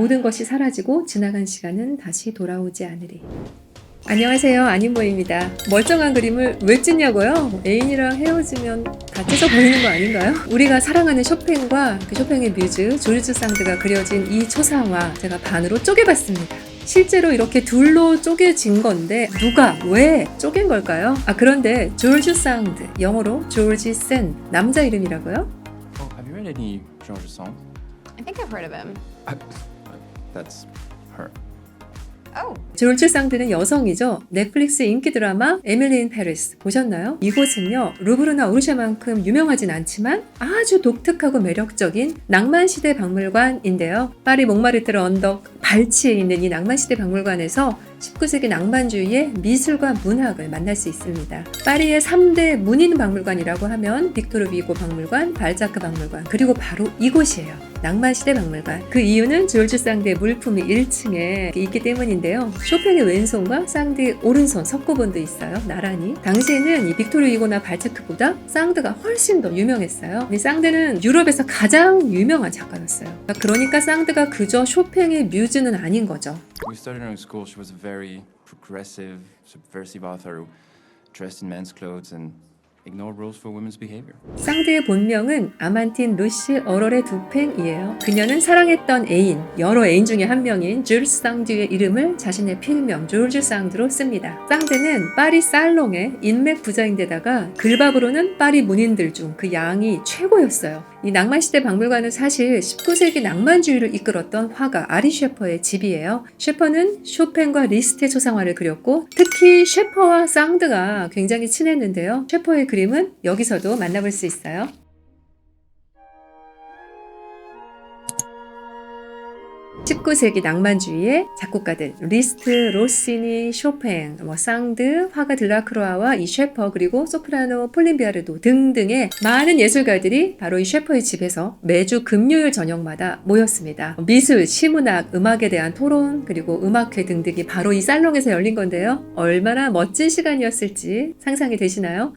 모든 것이 사라지고 지나간 시간은 다시 돌아오지 않으리. 안녕하세요, 아님보입니다. 멀쩡한 그림을 왜 찍냐고요? 애인이랑 헤어지면 다 찢어버리는 거 아닌가요? 우리가 사랑하는 쇼팽과 그 쇼팽의 뮤즈 조르주 상드가 그려진 이 초상화 제가 반으로 쪼개봤습니다. 실제로 이렇게 둘로 쪼개진 건데 누가 왜 쪼갠 걸까요? 그런데 조르주 상드, 영어로 조르지 센, 남자 이름이라고요? Oh, have you read any George songs? I think I've heard of him. That's her. Oh. 조르주 상드는 여성이죠. 넷플릭스 인기 드라마 에밀리 인 페리스 보셨나요? 이곳은요, 루브르나 오르샤만큼 유명하진 않지만 아주 독특하고 매력적인 낭만시대 박물관인데요. 파리 몽마르트르 언덕 발치에 있는 이 낭만시대 박물관에서 19세기 낭만주의의 미술과 문학을 만날 수 있습니다. 파리의 3대 문인 박물관이라고 하면 빅토르 비고 박물관, 발자크 박물관, 그리고 바로 이곳이에요. 낭만시대 박물관. 그 이유는 조르주 상드의 물품이 1층에 있기 때문인데요. 쇼팽의 왼손과 상드의 오른손 석고본도 있어요. 나란히. 당시에는 이 빅토르 비고나 발자크보다 상드가 훨씬 더 유명했어요. 이 상드는 유럽에서 가장 유명한 작가였어요. 그러니까 상드가 그저 쇼팽의 뮤즈는 아닌 거죠. We studied her in school. She was a very progressive, subversive author who dressed in men's clothes and ignored rules for women's behavior. 상드의 본명은 아만틴 루시 어럴의 두팽이에요. 그녀는 사랑했던 애인, 여러 애인 중에 한 명인 주르스 상드의 이름을 자신의 필명 조르주 상드로 씁니다. 상드는 파리 살롱의 인맥 부자인데다가 글밥으로는 파리 문인들 중 그 양이 최고였어요. 이 낭만시대 박물관은 사실 19세기 낭만주의를 이끌었던 화가 아리 셰퍼의 집이에요. 셰퍼는 쇼팽과 리스트의 초상화를 그렸고 특히 셰퍼와 상드가 굉장히 친했는데요. 셰퍼의 그림은 여기서도 만나볼 수 있어요. 19세기 낭만주의의 작곡가들 리스트, 로시니, 쇼팽, 상드, 화가 들라크로아와 이 셰퍼 그리고 소프라노 폴린 비아르도 등등의 많은 예술가들이 바로 이 셰퍼의 집에서 매주 금요일 저녁마다 모였습니다. 미술, 시문학, 음악에 대한 토론 그리고 음악회 등등이 바로 이 살롱에서 열린 건데요. 얼마나 멋진 시간이었을지 상상이 되시나요?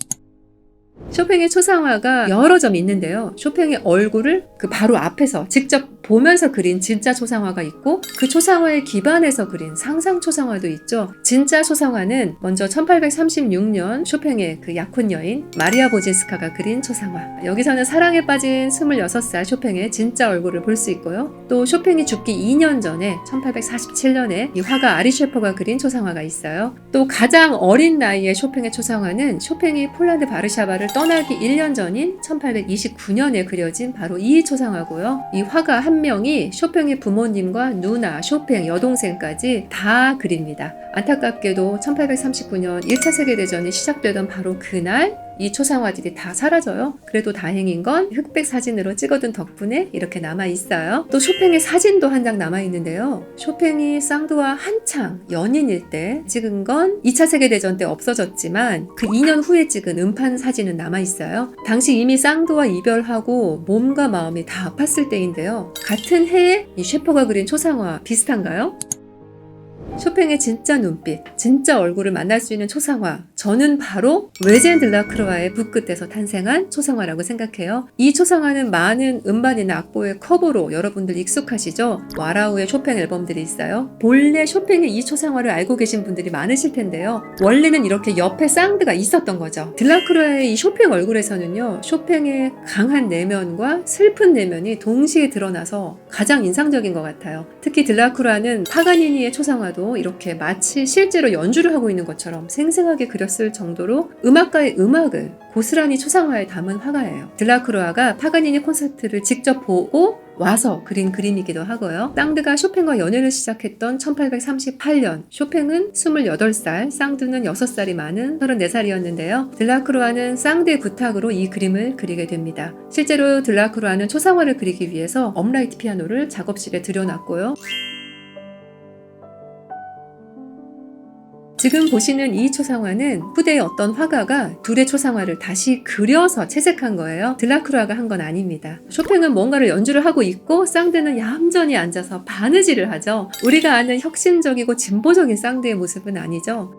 쇼팽의 초상화가 여러 점 있는데요. 쇼팽의 얼굴을 그 바로 앞에서 직접 보면서 그린 진짜 초상화가 있고 그 초상화에 기반해서 그린 상상 초상화도 있죠. 진짜 초상화는 먼저 1836년 쇼팽의 그 약혼 여인 마리아 보진스카가 그린 초상화. 여기서는 사랑에 빠진 26살 쇼팽의 진짜 얼굴을 볼 수 있고요. 또 쇼팽이 죽기 2년 전에 1847년에 이 화가 아리 셰퍼가 그린 초상화가 있어요. 또 가장 어린 나이의 쇼팽의 초상화는 쇼팽이 폴란드 바르샤바를 떠나기 1년 전인 1829년에 그려진 바로 이 초상화고요. 이 화가 한 명이 쇼팽의 부모님과 누나, 쇼팽, 여동생까지 다 그립니다. 안타깝게도 1839년 1차 세계대전이 시작되던 바로 그날 이 초상화들이 다 사라져요. 그래도 다행인 건 흑백 사진으로 찍어둔 덕분에 이렇게 남아있어요. 또 쇼팽의 사진도 한 장 남아있는데요. 쇼팽이 상드와 한창 연인일 때 찍은 건 2차 세계대전 때 없어졌지만 그 2년 후에 찍은 음판 사진은 남아있어요. 당시 이미 상드와 이별하고 몸과 마음이 다 아팠을 때인데요. 같은 해에 이 셰퍼가 그린 초상화 비슷한가요? 쇼팽의 진짜 눈빛, 진짜 얼굴을 만날 수 있는 초상화. 저는 바로 외젠 들라크로아의 붓끝에서 탄생한 초상화라고 생각해요. 이 초상화는 많은 음반이나 악보의 커버로 여러분들 익숙하시죠? 와라우의 쇼팽 앨범들이 있어요. 본래 쇼팽의 이 초상화를 알고 계신 분들이 많으실 텐데요. 원래는 이렇게 옆에 상드가 있었던 거죠. 들라크로아의 이 쇼팽 얼굴에서는요, 쇼팽의 강한 내면과 슬픈 내면이 동시에 드러나서 가장 인상적인 것 같아요. 특히 들라크로아는 파가니니의 초상화도 이렇게 마치 실제로 연주를 하고 있는 것처럼 생생하게 그렸을 정도로 음악가의 음악을 고스란히 초상화에 담은 화가예요. 들라크로아가 파가니니 콘서트를 직접 보고 와서 그린 그림이기도 하고요. 상드가 쇼팽과 연애를 시작했던 1838년, 쇼팽은 28살, 상드는 6살이 많은 34살이었는데요. 들라크로아는 상드의 부탁으로 이 그림을 그리게 됩니다. 실제로 들라크로아는 초상화를 그리기 위해서 업라이트 피아노를 작업실에 들여놨고요. 지금 보시는 이 초상화는 후대의 어떤 화가가 둘의 초상화를 다시 그려서 채색한 거예요. 들라크로아가 한 건 아닙니다. 쇼팽은 뭔가를 연주를 하고 있고 상드는 얌전히 앉아서 바느질을 하죠. 우리가 아는 혁신적이고 진보적인 상드의 모습은 아니죠.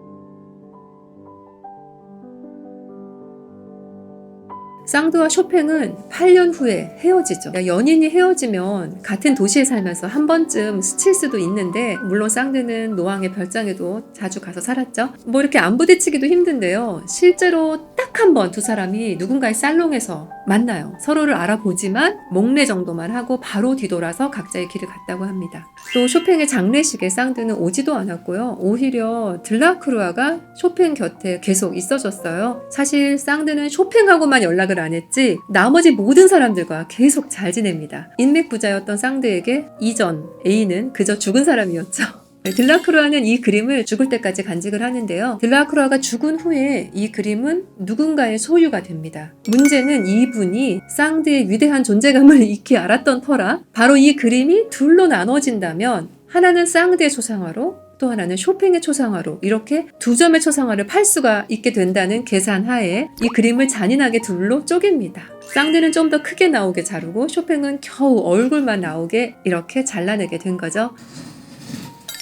쌍드와 쇼팽은 8년 후에 헤어지죠. 연인이 헤어지면 같은 도시에 살면서 한 번쯤 스칠 수도 있는데, 물론 쌍드는 노왕의 별장에도 자주 가서 살았죠. 뭐 이렇게 안 부딪히기도 힘든데요. 실제로 딱 한 번 두 사람이 누군가의 살롱에서 만나요. 서로를 알아보지만 목례 정도만 하고 바로 뒤돌아서 각자의 길을 갔다고 합니다. 또 쇼팽의 장례식에 쌍드는 오지도 않았고요. 오히려 들라크루아가 쇼팽 곁에 계속 있어줬어요. 사실 쌍드는 쇼팽하고만 연락을 안 했지 나머지 모든 사람들과 계속 잘 지냅니다. 인맥 부자였던 쌍드에게 이전 애인은 그저 죽은 사람이었죠. 들라크루아는 이 그림을 죽을 때까지 간직을 하는데요. 들라크루아가 죽은 후에 이 그림은 누군가의 소유가 됩니다. 문제는 이분이 쌍드의 위대한 존재감을 익히 알았던 터라 바로 이 그림이 둘로 나눠진다면 하나는 쌍드의 초상화로 또 하나는 쇼팽의 초상화로 이렇게 두 점의 초상화를 팔 수가 있게 된다는 계산 하에 이 그림을 잔인하게 둘로 쪼갭니다. 쌍드는 좀 더 크게 나오게 자르고 쇼팽은 겨우 얼굴만 나오게 이렇게 잘라내게 된 거죠.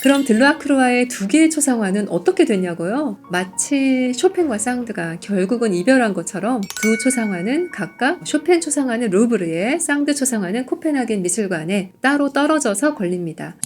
그럼 들라크루아의 두 개의 초상화는 어떻게 됐냐고요? 마치 쇼팽과 쌍드가 결국은 이별한 것처럼 두 초상화는 각각 쇼팽 초상화는 루브르에, 쌍드 초상화는 코펜하겐 미술관에 따로 떨어져서 걸립니다.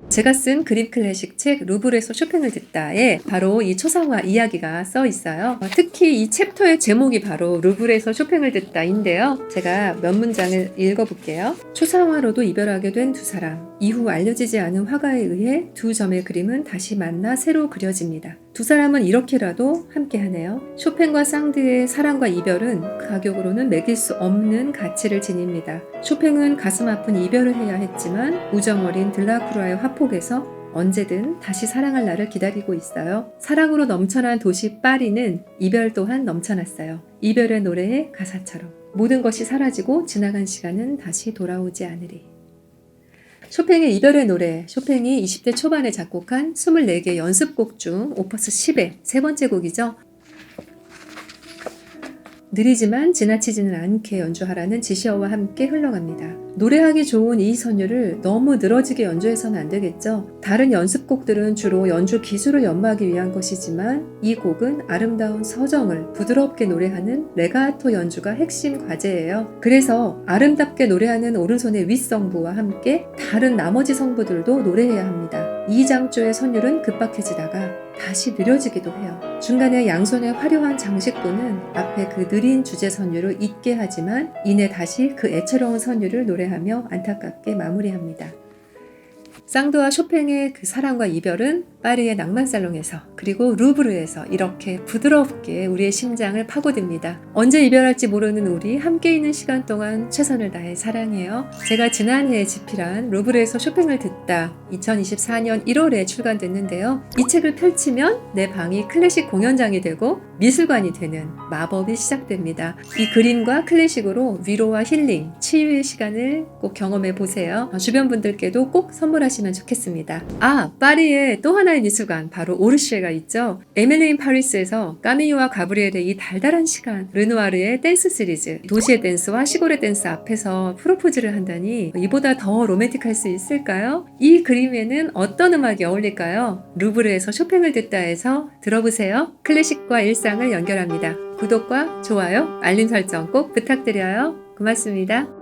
제가 쓴 그림 클래식 책 루브르에서 쇼팽을 듣다에 바로 이 초상화 이야기가 써 있어요. 특히 이 챕터의 제목이 바로 루브르에서 쇼팽을 듣다인데요. 제가 몇 문장을 읽어볼게요. 초상화로도 이별하게 된 두 사람. 이후 알려지지 않은 화가에 의해 두 점의 그림은 다시 만나 새로 그려집니다. 두 사람은 이렇게라도 함께하네요. 쇼팽과 쌍드의 사랑과 이별은 가격으로는 매길 수 없는 가치를 지닙니다. 쇼팽은 가슴 아픈 이별을 해야 했지만 우정어린 들라크루아의 화폭에서 언제든 다시 사랑할 날을 기다리고 있어요. 사랑으로 넘쳐난 도시 파리는 이별 또한 넘쳐났어요. 이별의 노래의 가사처럼 모든 것이 사라지고 지나간 시간은 다시 돌아오지 않으리. 쇼팽의 이별의 노래, 쇼팽이 20대 초반에 작곡한 24개 연습곡 중 오퍼스 10의 세 번째 곡이죠. 느리지만 지나치지는 않게 연주하라는 지시어와 함께 흘러갑니다. 노래하기 좋은 이 선율을 너무 늘어지게 연주해서는 안 되겠죠. 다른 연습곡들은 주로 연주 기술을 연마하기 위한 것이지만 이 곡은 아름다운 서정을 부드럽게 노래하는 레가토 연주가 핵심 과제예요. 그래서 아름답게 노래하는 오른손의 윗성부와 함께 다른 나머지 성부들도 노래해야 합니다. 이 장조의 선율은 급박해지다가 다시 느려지기도 해요. 중간에 양손의 화려한 장식부는 앞에 그 느린 주제 선율을 잊게 하지만 이내 다시 그 애처로운 선율을 노래하며 안타깝게 마무리합니다. 쌍드와 쇼팽의 그 사랑과 이별은 파리의 낭만살롱에서 그리고 루브르에서 이렇게 부드럽게 우리의 심장을 파고듭니다. 언제 이별할지 모르는 우리 함께 있는 시간 동안 최선을 다해 사랑해요. 제가 지난해에 집필한 루브르에서 쇼팽을 듣다 2024년 1월에 출간됐는데요. 이 책을 펼치면 내 방이 클래식 공연장이 되고 미술관이 되는 마법이 시작됩니다. 이 그림과 클래식으로 위로와 힐링, 치유의 시간을 꼭 경험해 보세요. 주변 분들께도 꼭 선물하시면 좋겠습니다. 파리에 또 하나의 미술관, 바로 오르쉐가 있죠. 에밀리 인 파리스에서 까미유와 가브리엘의 이 달달한 시간, 르누아르의 댄스 시리즈, 도시의 댄스와 시골의 댄스 앞에서 프로포즈를 한다니 이보다 더 로맨틱할 수 있을까요? 이 그림에는 어떤 음악이 어울릴까요? 루브르에서 쇼팽을 듣다 해서 들어보세요. 클래식과 일상을 연결합니다. 구독과 좋아요, 알림 설정 꼭 부탁드려요. 고맙습니다.